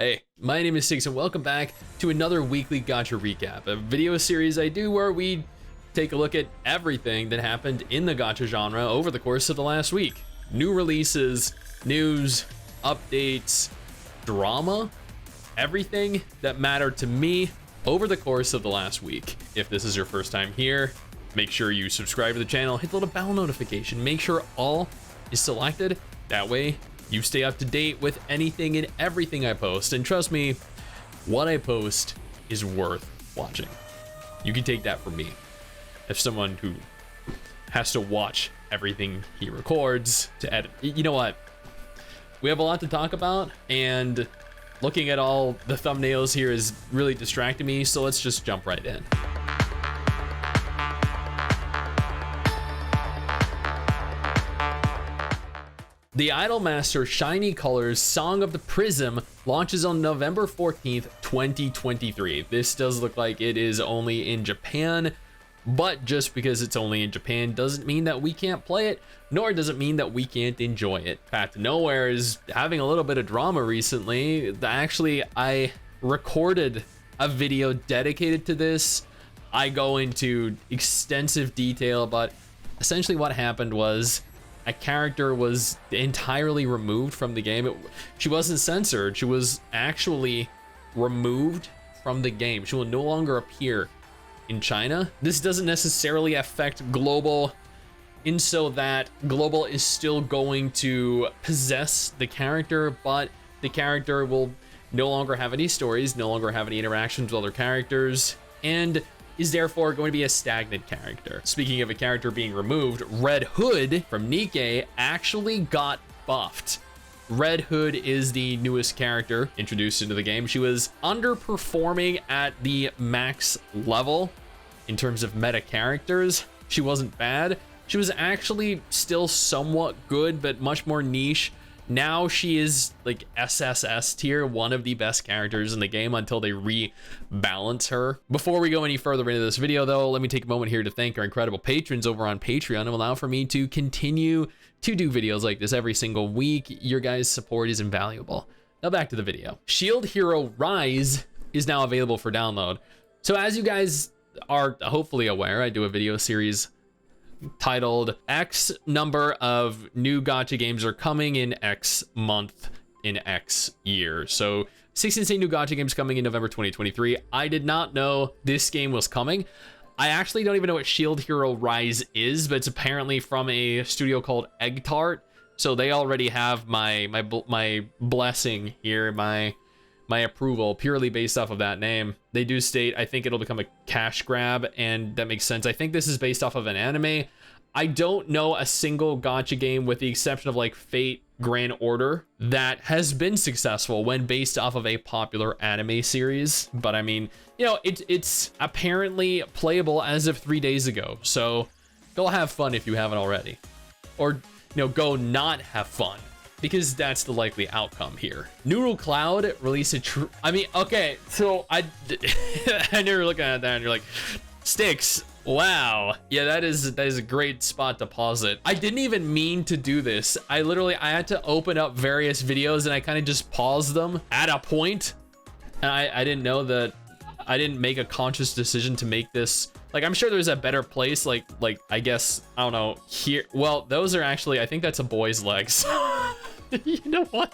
Hey, my name is Stix and welcome back to another weekly Gacha recap, a video series I do where we take a look at everything that happened in the Gacha genre over the course of the last week. New releases, news, updates, drama, everything that mattered to me over the course of the last week. If this is your first time here, make sure you subscribe to the channel, hit the little bell notification, make sure all is selected. That way you stay up to date with anything and everything I post. And trust me, what I post is worth watching. You can take that from me. As someone who has to watch everything he records to edit. You know what? We have a lot to talk about, and looking at all the thumbnails here is really distracting me, so let's just jump right in. The Idolmaster Shiny Colors Song of the Prism launches on November 14th, 2023. This does look like it is only in Japan, but just because it's only in Japan doesn't mean that we can't play it, nor does it mean that we can't enjoy it. Path to Nowhere is having a little bit of drama recently. Actually, I recorded a video dedicated to this. I go into extensive detail, but essentially what happened was a character was entirely removed from the game. She wasn't censored. She was actually removed from the game. She will no longer appear in China. This doesn't necessarily affect Global, in so that Global is still going to possess the character, but the character will no longer have any stories, no longer have any interactions with other characters, and is therefore going to be a stagnant character. Speaking of a character being removed, Red Hood from Nikke actually got buffed. Red Hood is the newest character introduced into the game. She was underperforming at the max level in terms of meta characters. She wasn't bad. She was actually still somewhat good, but much more niche. Now she is like SSS tier, one of the best characters in the game until they rebalance her. Before we go any further into this video though, let me take a moment here to thank our incredible patrons over on Patreon and allow for me to continue to do videos like this every single week. Your guys' support is invaluable. Now back to the video. Shield Hero Rise is now available for download. So as you guys are hopefully aware, I do a video series titled X number of new gacha games are coming in X month in X year. So 6 insane new gacha games coming in November 2023. I did not know this game was coming. I actually don't even know what Shield Hero Rise is, but it's apparently from a studio called Egg Tart. So they already have my blessing here, my approval purely based off of that name. They do state, I think it'll become a cash grab, and that makes sense. I think this is based off of an anime. I don't know a single gacha game, with the exception of like Fate Grand Order, that has been successful when based off of a popular anime series. But I mean, you know, it's apparently playable as of 3 days ago. So go have fun if you haven't already, or, you know, go not have fun, because that's the likely outcome here. Neural Cloud released okay, so I know you're looking at that and you're like, Stix, wow. Yeah, that is a great spot to pause it. I didn't even mean to do this. I had to open up various videos and I kind of just paused them at a point. And I didn't know that I didn't make a conscious decision to make this. Like, I'm sure there's a better place, like I guess, I don't know, here. Well, those are actually, I think that's a boy's legs. You know what?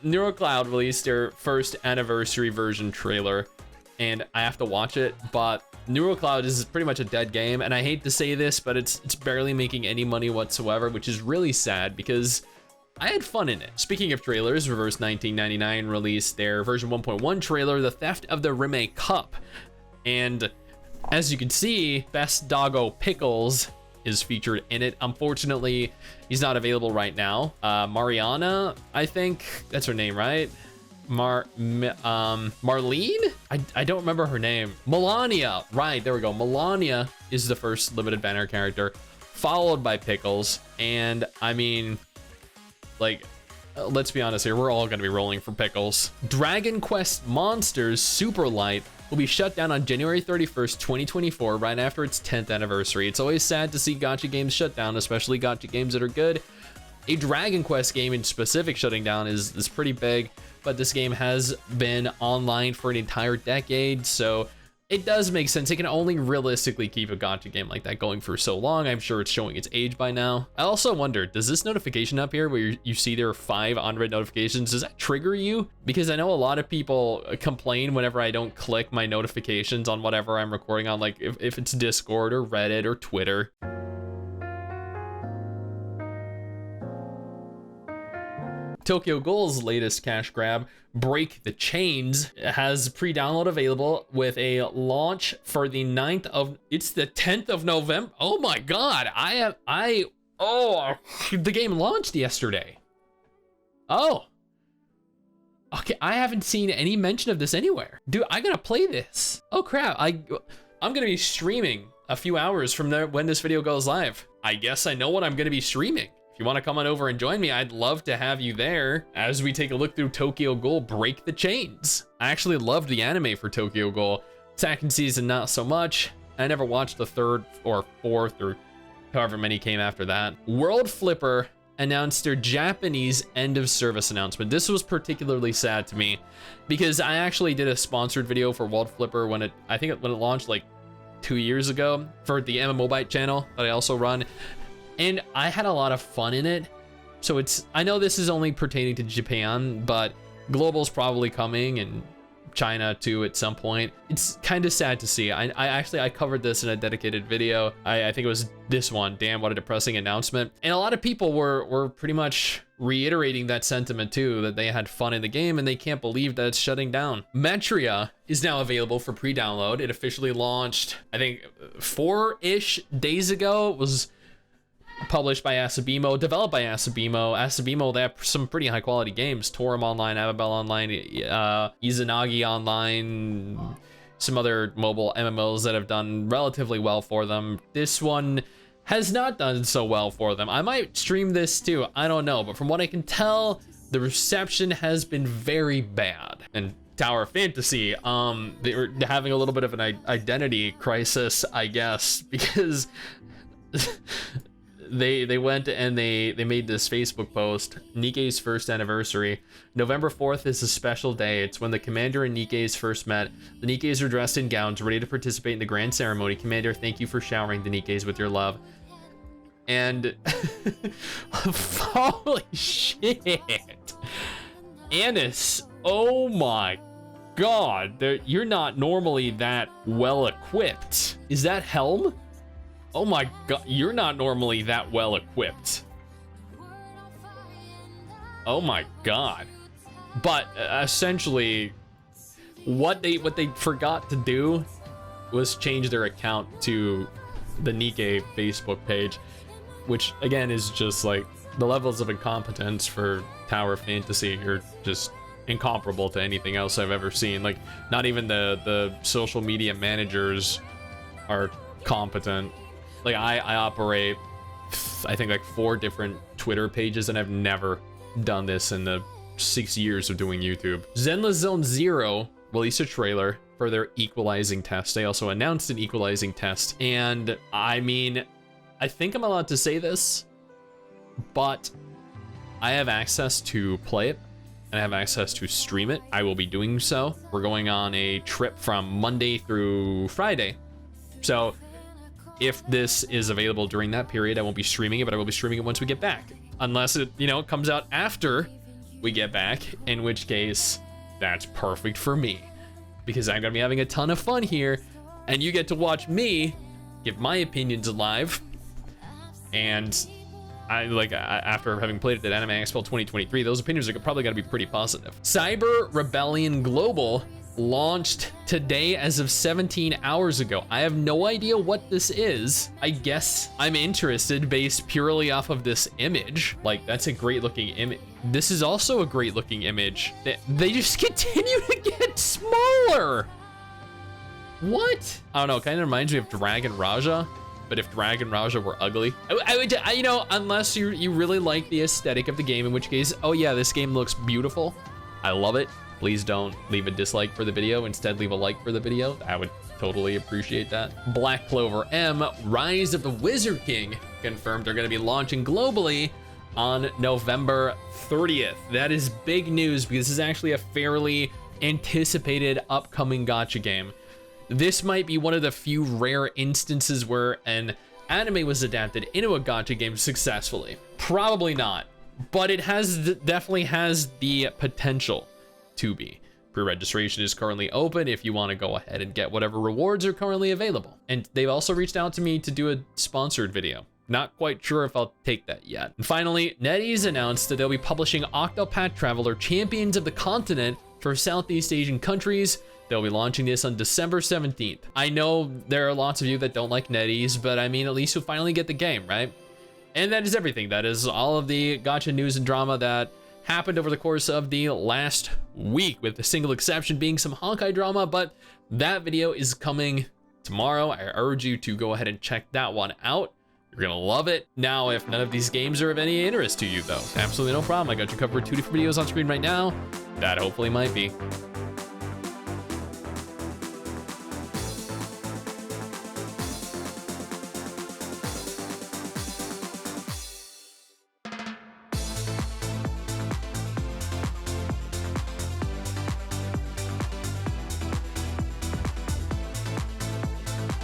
Neural Cloud released their first anniversary version trailer, and I have to watch it, but Neural Cloud is pretty much a dead game, and I hate to say this, but it's barely making any money whatsoever, which is really sad because I had fun in it. Speaking of trailers, Reverse 1999 released their version 1.1 trailer, The Theft of the Rime Cup, and as you can see, Best Doggo Pickles is featured in it. Unfortunately, he's not available right now. Mariana, I think that's her name, right? Marlene? I don't remember her name. Melania, right, there we go. Melania is the first limited banner character, followed by Pickles. And I mean, like, let's be honest here, we're all gonna be rolling for Pickles. Dragon Quest Monsters Super Light will be shut down on January 31st, 2024, right after its 10th anniversary. It's always sad to see gacha games shut down, especially gacha games that are good. A Dragon Quest game in specific shutting down is pretty big. but this game has been online for an entire decade, so it does make sense. It can only realistically keep a gacha game like that going for so long. I'm sure it's showing its age by now. I also wonder, does this notification up here where you see there are 5 unread notifications, does that trigger you? Because I know a lot of people complain whenever I don't click my notifications on whatever I'm recording on, like if it's Discord or Reddit or Twitter. Tokyo Ghoul's latest cash grab, Break the Chains, has pre-download available with a launch for the 9th of, it's the 10th of November. Oh my God, the game launched yesterday. Oh, okay, I haven't seen any mention of this anywhere. Dude, I gotta play this. Oh crap, I'm gonna be streaming a few hours from there when this video goes live. I guess I know what I'm gonna be streaming. If you want to come on over and join me, I'd love to have you there as we take a look through Tokyo Ghoul Break the Chains. I actually loved the anime for Tokyo Ghoul. Second season, not so much. I never watched the 3rd or 4th or however many came after that. World Flipper announced their Japanese end of service announcement. This was particularly sad to me because I actually did a sponsored video for World Flipper when it launched like 2 years ago for the MMOBite channel that I also run. And I had a lot of fun in it. So I know this is only pertaining to Japan, but global's probably coming and China too at some point. It's kind of sad to see. I covered this in a dedicated video. I think it was this one. Damn, what a depressing announcement. And a lot of people were pretty much reiterating that sentiment too, that they had fun in the game and they can't believe that it's shutting down. Metria is now available for pre-download. It officially launched, I think 4-ish days ago. It was published by Asabimo, developed by Asabimo. Asabimo, they have some pretty high quality games. Torum Online, Ababel Online, Izanagi Online, some other mobile MMOs that have done relatively well for them. This one has not done so well for them. I might stream this too, I don't know, but from what I can tell, the reception has been very bad. And Tower Fantasy, they're having a little bit of an identity crisis, I guess, because they went and they made this Facebook post, Nikke's first anniversary. November 4th is a special day. It's when the commander and Nikke's first met. The Nikkes are dressed in gowns, ready to participate in the grand ceremony. Commander, thank you for showering the Nikkes with your love. And holy shit. Annis, oh my God, you're not normally that well equipped. Is that Helm? Oh my God, you're not normally that well equipped. Oh my God. But essentially, what they forgot to do was change their account to the Nikke Facebook page, which again is just like the levels of incompetence for Tower Fantasy are just incomparable to anything else I've ever seen. Like, not even the social media managers are competent. Like, I operate, I think, like 4 different Twitter pages, and I've never done this in the 6 years of doing YouTube. Zenless Zone Zero released a trailer for their equalizing test. They also announced an equalizing test, and I mean, I think I'm allowed to say this, but I have access to play it, and I have access to stream it. I will be doing so. We're going on a trip from Monday through Friday, so if this is available during that period, I won't be streaming it, but I will be streaming it once we get back. Unless it, comes out after we get back, in which case, that's perfect for me. Because I'm gonna be having a ton of fun here, and you get to watch me give my opinions live. And after having played it at Anime Expo 2023, those opinions are probably gonna be pretty positive. Cyber Rebellion Global launched today as of 17 hours ago. I have no idea what this is. I guess I'm interested based purely off of this image. Like, that's a great looking image. This is also a great looking image. They just continue to get smaller. What? I don't know, kind of reminds me of Dragon Raja, but if Dragon Raja were ugly. I would, unless you really like the aesthetic of the game, in which case, oh yeah, this game looks beautiful. I love it. Please don't leave a dislike for the video. Instead, leave a like for the video. I would totally appreciate that. Black Clover M, Rise of the Wizard King, confirmed they're going to be launching globally on November 30th. That is big news because this is actually a fairly anticipated upcoming gacha game. This might be one of the few rare instances where an anime was adapted into a gacha game successfully. Probably not, but it definitely has the potential to be. Pre-registration is currently open if you want to go ahead and get whatever rewards are currently available. And they've also reached out to me to do a sponsored video. Not quite sure if I'll take that yet. And finally, NetEase announced that they'll be publishing Octopath Traveler Champions of the Continent for Southeast Asian countries. They'll be launching this on December 17th. I know there are lots of you that don't like NetEase, but I mean, at least you'll finally get the game, right? And that is everything. That is all of the gacha news and drama that happened over the course of the last week, with the single exception being some Honkai drama, but that video is coming tomorrow. I urge you to go ahead and check that one out. You're gonna love it. Now, if none of these games are of any interest to you though, absolutely no problem. I got you covered 2 different videos on screen right now. That hopefully might be.